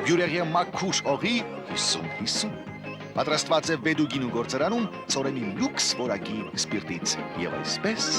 բյուրեղյա մաքուր հողի 50-50։ Պատրաստված է վեդու գինու գործարանում ծորենի լյուքս որակի սպիրտից եւ այսպես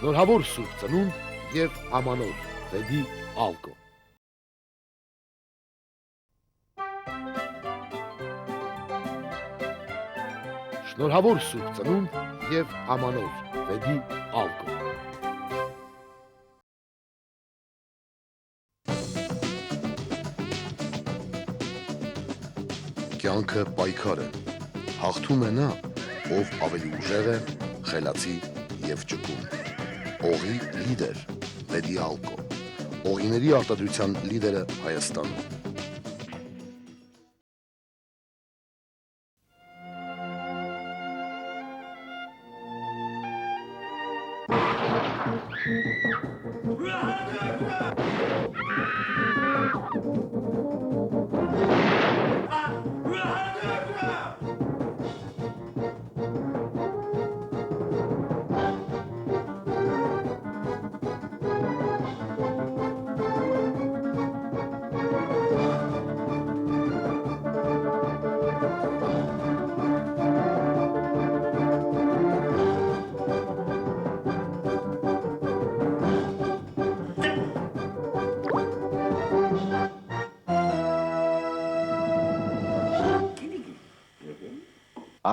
Շնորհավոր Սուրբ Ծնունդ եւ Ամանոր Վեդի Ալկո։ Շնորհավոր Սուրբ Ծնունդ եւ Ամանոր Վեդի Ալկո։ Կյանքը պայքար է, հաղթում է նա, ով ավելի ուժեղ է, խելացի եւ ճկուն։ Օղի լիդեր, Վեդի Ալկո, օղիների արտադրության լիդերը Հայաստանում։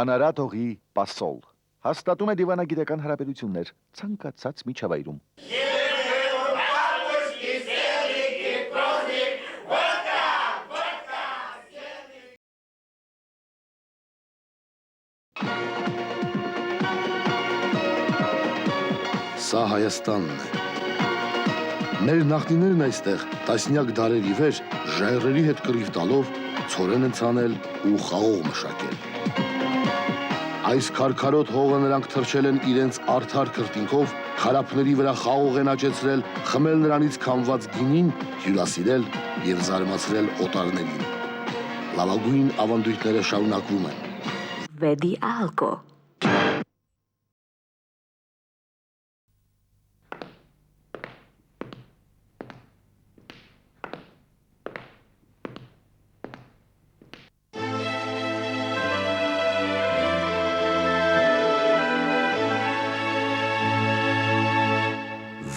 Անարատ հողի պասոլ հաստատում է դիվանագիտական հարաբերություններ ցանկացած միջավայրում։ Սա Հայաստանն է։ Մեր նախնիներն այստեղ տասնյակ դարերի վեր ժայռերի հետ կռիվ տալով ցորեն են ցանել ու խաղող մշակել։ Այս քարքարոտ հողը նրանք թրջել են իրենց արդար քրտինքով, խարապների վրա խաղող են աճեցրել, խմել նրանից քամված գինին, հյուրասիրել եւ զարմացրել օտարներին։ Լավագույն ավանդույթները շարունակվում են։ Վեդի Ալկո։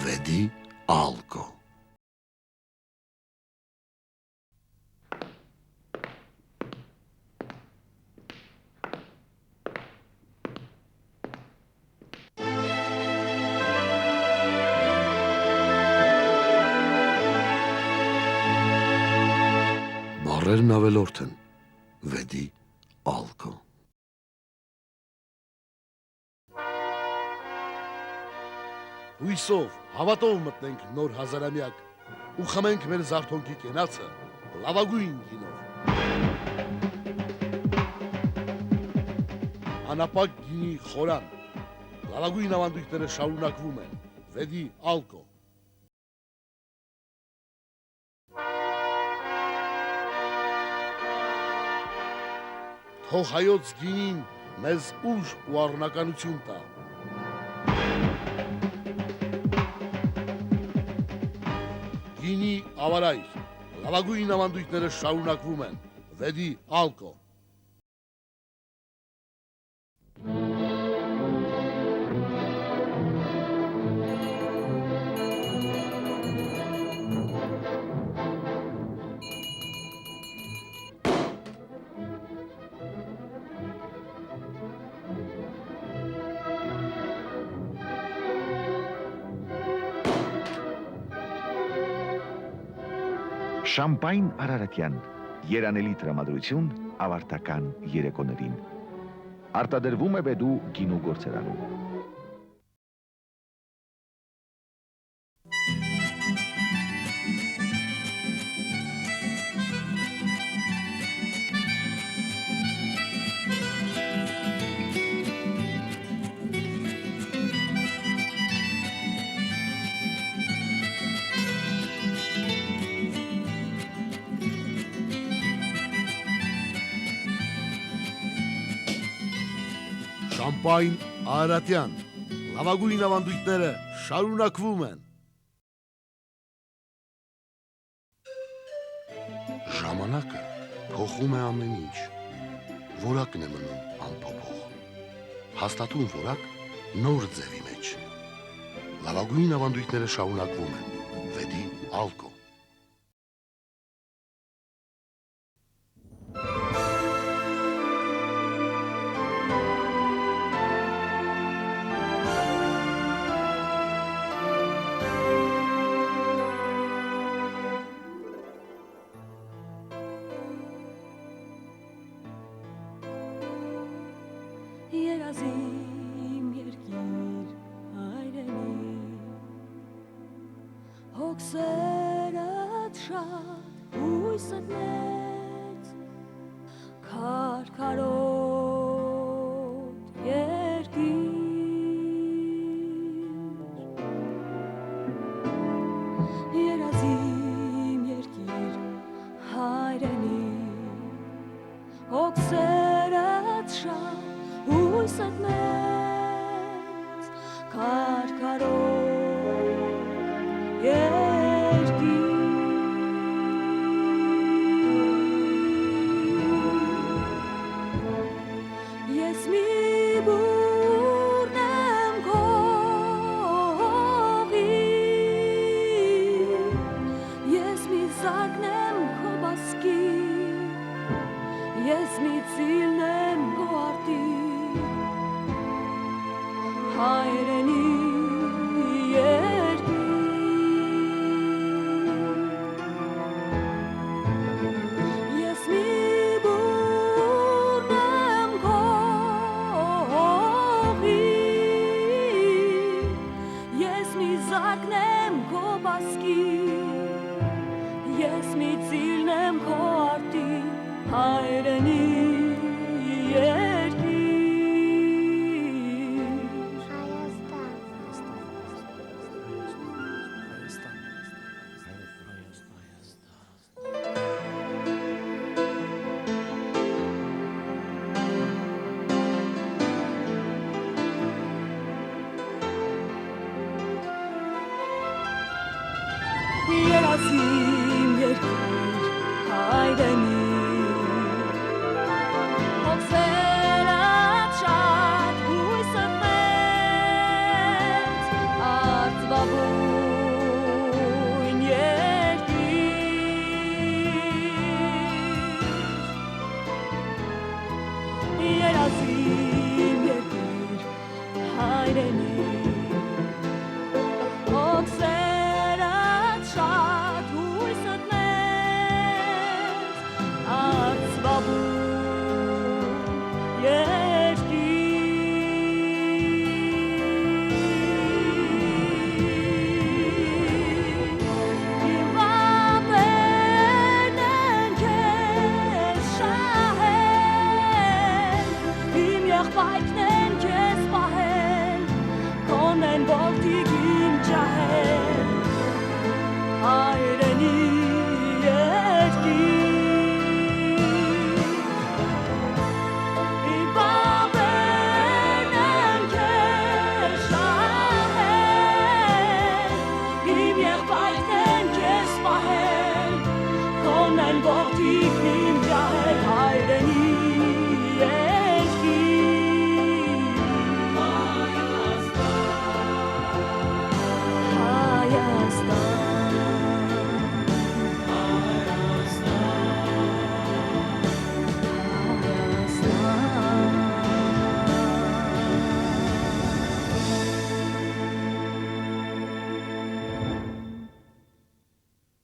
Վեդի Ալկո։ Բառերն ավելորդ են։ Վեդի Ալկո։ Հույսով, հավատով մտնենք նոր հազարամյակ ու խմենք մեր զարթոնքի կենացը լավագույն գինով։ Անապակ գինի խորան, լավագույն ավանդույթները շարունակվում են։ Վեդի Ալկո։ Թող հայոց գինին մեզ ուժ ու առնականություն տա։ Գինի ավարայր, լավագույն ավանդույթները շարունակվում են։ Վեդի Ալկո։ Շամպայն Արարատյան, երանելի տրամադրություն ավարտական երեկոներին։ Արտադրվում է Վեդու գինու գործարանում։ Շամպայն Արարատյան, լավագույն ավանդույթները շարունակվում են։ Ժամանակը փոխում է ամեն ինչ, որակն է մնում անփոփոխ։ Հաստատուն որակ նոր ձևի մեջ։ Լավագույն ավանդույթները շարունակվում են։ Վեդի ալկո։ Երազիմ երկիր հայրենի հոգսերդ շատ հույսդ մեծ քարքարոտ երկիր երազիմ երկիր հայրենի հոգսերդ շատ հույսդ մեծ քարքարոտ երկիր ես մի բուրն եմ քո հողի ես մի զարդն եմ քո բասկի ես մի ծիլն եմ քո արտի հայրենի երկիր ես մի բուրն եմ քո հողի ես մի զարդն եմ քո բասկի ես մի ծիլն եմ քո արտի հայրենի Երազիմ երկիր հայրենի հոգսերդ շատ հույսդ մեծ արծվաբույն երկիր երազիմ